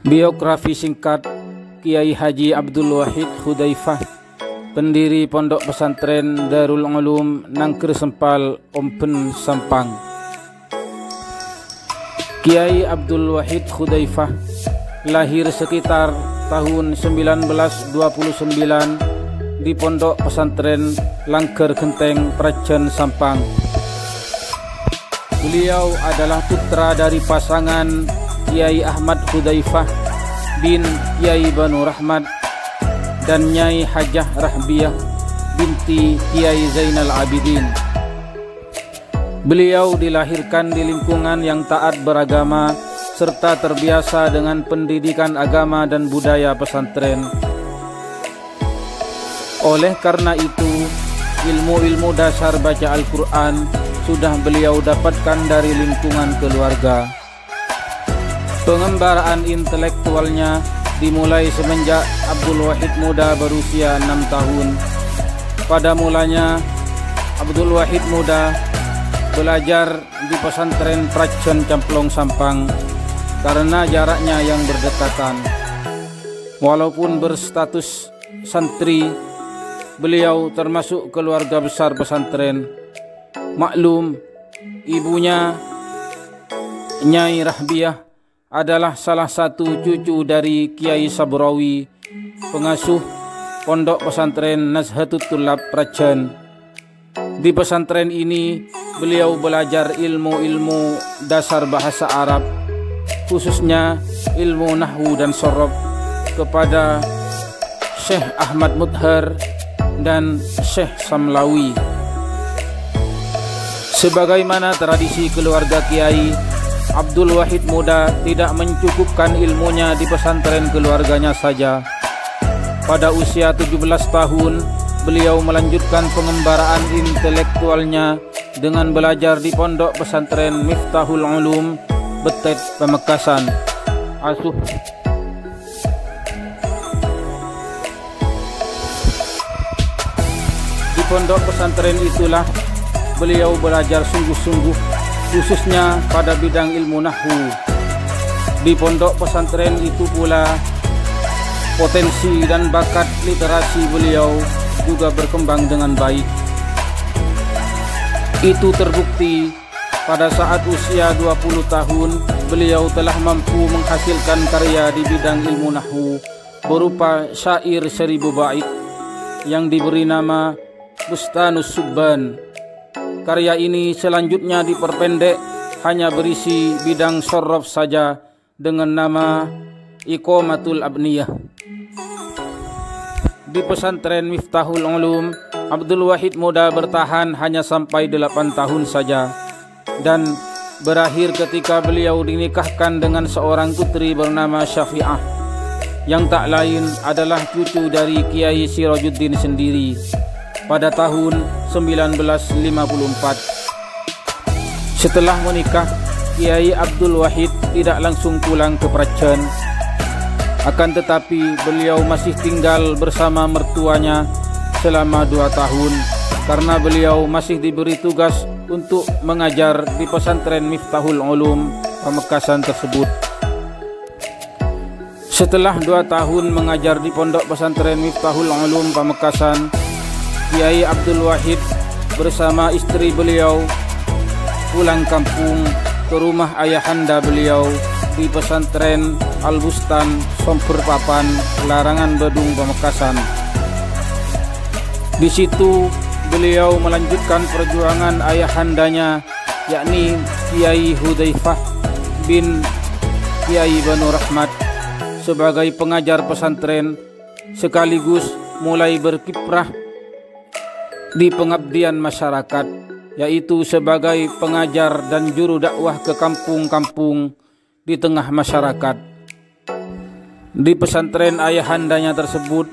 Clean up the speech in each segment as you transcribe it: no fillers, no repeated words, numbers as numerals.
Biografi singkat Kiai Haji Abdul Wahid Hudzaifah, pendiri Pondok Pesantren Darul Ulum Nangker Sempal, Ompen, Sampang. Kiai Abdul Wahid Hudzaifah lahir sekitar tahun 1929 di Pondok Pesantren Langker Genteng, Prajen, Sampang. Beliau adalah putra dari pasangan Kiai Ahmad Hudzaifah bin Kiai Banu Rahmat dan Nyai Hajah Rahbiyah binti Kiai Zainal Abidin. Beliau dilahirkan di lingkungan yang taat beragama serta terbiasa dengan pendidikan agama dan budaya pesantren. Oleh karena itu, ilmu-ilmu dasar baca Al-Quran sudah beliau dapatkan dari lingkungan keluarga. Pengembaraan intelektualnya dimulai semenjak Abdul Wahid muda berusia 6 tahun. Pada mulanya, Abdul Wahid muda belajar di pesantren Prajen Camplong, Sampang karena jaraknya yang berdekatan. Walaupun berstatus santri, beliau termasuk keluarga besar pesantren. Maklum, ibunya Nyai Rahbiyah adalah salah satu cucu dari Kiai Sabrawi, pengasuh Pondok Pesantren Nazhatul Tulab Prajen. Di pesantren ini beliau belajar ilmu-ilmu dasar bahasa Arab, khususnya ilmu nahwu dan sorof kepada Syekh Ahmad Mudhar dan Syekh Samlawi. Sebagaimana tradisi keluarga Kiai, Abdul Wahid muda tidak mencukupkan ilmunya di pesantren keluarganya saja. Pada usia 17 tahun, beliau melanjutkan pengembaraan intelektualnya dengan belajar di Pondok Pesantren Miftahul Ulum, Betet, Pamekasan. Di pondok pesantren itulah beliau belajar sungguh-sungguh, khususnya pada bidang ilmu nahwu. Di pondok pesantren itu pula potensi dan bakat literasi beliau juga berkembang dengan baik. Itu terbukti pada saat usia 20 tahun beliau telah mampu menghasilkan karya di bidang ilmu nahwu berupa syair 1000 bait yang diberi nama Bustanus Subban. Karya ini selanjutnya diperpendek hanya berisi bidang sorof saja dengan nama Iqamatul Abniyah. Di pesantren Miftahul Ulum, Abdul Wahid muda bertahan hanya sampai 8 tahun saja dan berakhir ketika beliau dinikahkan dengan seorang putri bernama Syafi'ah yang tak lain adalah cucu dari Kiai Sirajuddin sendiri pada tahun 1954. Setelah menikah, Kiai Abdul Wahid tidak langsung pulang ke Prajen. Akan tetapi beliau masih tinggal bersama mertuanya selama 2 tahun karena beliau masih diberi tugas untuk mengajar di pesantren Miftahul Ulum Pamekasan tersebut. Setelah 2 tahun mengajar di Pondok Pesantren Miftahul Ulum Pamekasan, Kiai Abdul Wahid bersama istri beliau pulang kampung ke rumah ayahanda beliau di pesantren Al-Bustan, Somper Papan, Larangan Bedung, Pamekasan. Di situ beliau melanjutkan perjuangan ayahandanya, yakni Kiai Hudzaifah bin Kiai Banu Rahmat sebagai pengajar pesantren sekaligus mulai berkiprah di pengabdian masyarakat, yaitu sebagai pengajar dan juru dakwah ke kampung-kampung di tengah masyarakat. Di pesantren ayahandanya tersebut,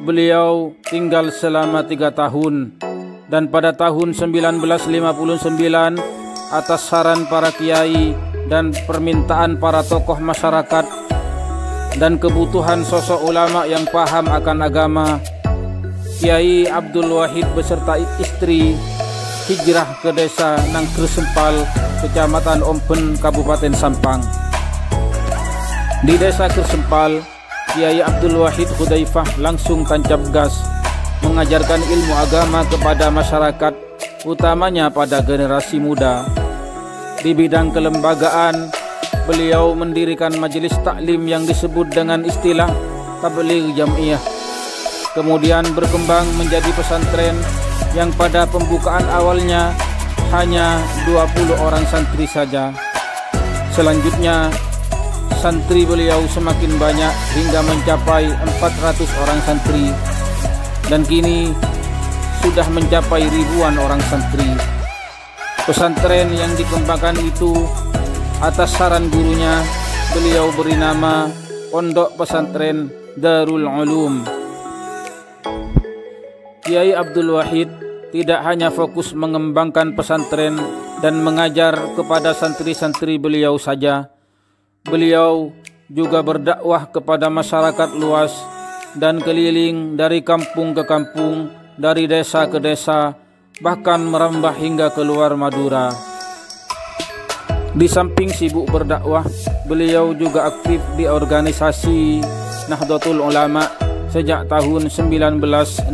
beliau tinggal selama 3 tahun dan pada tahun 1959 atas saran para kiai dan permintaan para tokoh masyarakat dan kebutuhan sosok ulama yang paham akan agama, Kiai Abdul Wahid beserta istri hijrah ke desa Nangker Sempal, Kecamatan Ompen, Kabupaten Sampang. Di desa Kersempal, Kiai Abdul Wahid Hudzaifah langsung tancap gas mengajarkan ilmu agama kepada masyarakat, utamanya pada generasi muda. Di bidang kelembagaan, beliau mendirikan majelis taklim yang disebut dengan istilah Tabligh Jam'iyah. Kemudian berkembang menjadi pesantren yang pada pembukaan awalnya hanya 20 orang santri saja. Selanjutnya, santri beliau semakin banyak hingga mencapai 400 orang santri, dan kini sudah mencapai ribuan orang santri. Pesantren yang dikembangkan itu atas saran gurunya, beliau beri nama Pondok Pesantren Darul Ulum. Kiai Abdul Wahid tidak hanya fokus mengembangkan pesantren dan mengajar kepada santri-santri beliau saja. Beliau juga berdakwah kepada masyarakat luas dan keliling dari kampung ke kampung, dari desa ke desa, bahkan merambah hingga keluar Madura. Di samping sibuk berdakwah, beliau juga aktif di organisasi Nahdlatul Ulama sejak tahun 1962.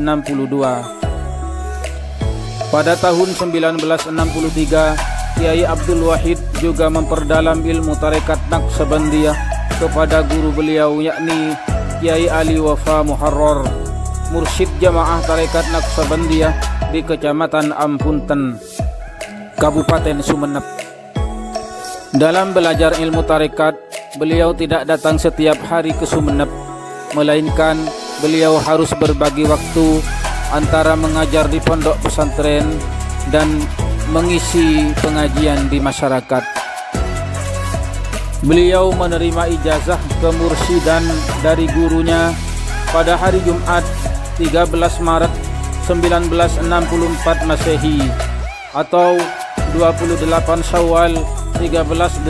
Pada tahun 1963, Kiai Abdul Wahid juga memperdalam ilmu tarekat Naqsabandiyah kepada guru beliau, yakni Kiai Ali Wafa Muharrar, mursyid jamaah tarekat Naqsabandiyah di Kecamatan Ampunten, Kabupaten Sumeneb. Dalam belajar ilmu tarekat, beliau tidak datang setiap hari ke Sumeneb, melainkan beliau harus berbagi waktu antara mengajar di pondok pesantren dan mengisi pengajian di masyarakat. Beliau menerima ijazah kemursidan dari gurunya pada hari Jumat 13 Maret 1964 Masehi atau 28 Syawal 1383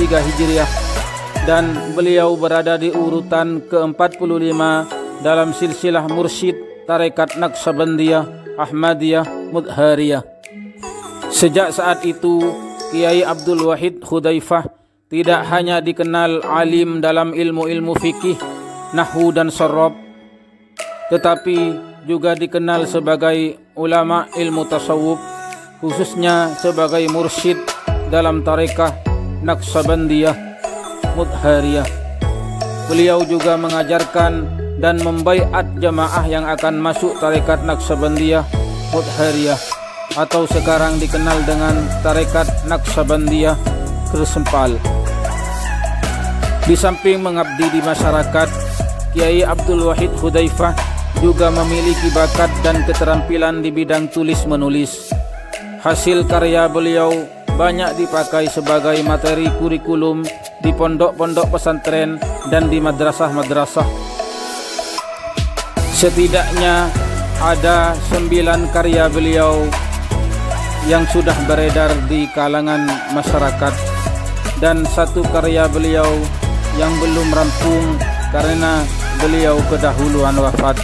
Hijriah, dan beliau berada di urutan ke-45 dalam silsilah mursyid tarekat Naqsabandiyah Ahmadiyah Mudhariyah. Sejak saat itu, Kiai Abdul Wahid Hudzaifah tidak hanya dikenal alim dalam ilmu-ilmu fikih, nahwu dan sharab, tetapi juga dikenal sebagai ulama ilmu tasawuf, khususnya sebagai mursyid dalam tarekah Naqsabandiyah Mudhariyah. Beliau juga mengajarkan dan membaiat jamaah yang akan masuk tarekat Naqsabandiyah Mudhariyah atau sekarang dikenal dengan tarekat Naqsabandiyah Kersempal. Di samping mengabdi di masyarakat, Kiai Abdul Wahid Hudzaifah juga memiliki bakat dan keterampilan di bidang tulis menulis. Hasil karya beliau banyak dipakai sebagai materi kurikulum di pondok-pondok pesantren dan di madrasah-madrasah. Setidaknya ada 9 karya beliau yang sudah beredar di kalangan masyarakat, dan 1 karya beliau yang belum rampung karena beliau kedahuluan wafat.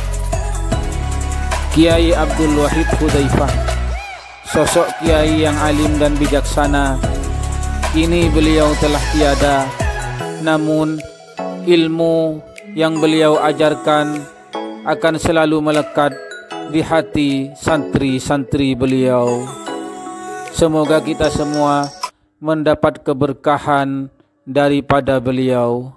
Kiai Abdul Wahid Hudzaifah, sosok kiai yang alim dan bijaksana. Kini beliau telah tiada, namun ilmu yang beliau ajarkan akan selalu melekat di hati santri-santri beliau. Semoga kita semua mendapat keberkahan daripada beliau.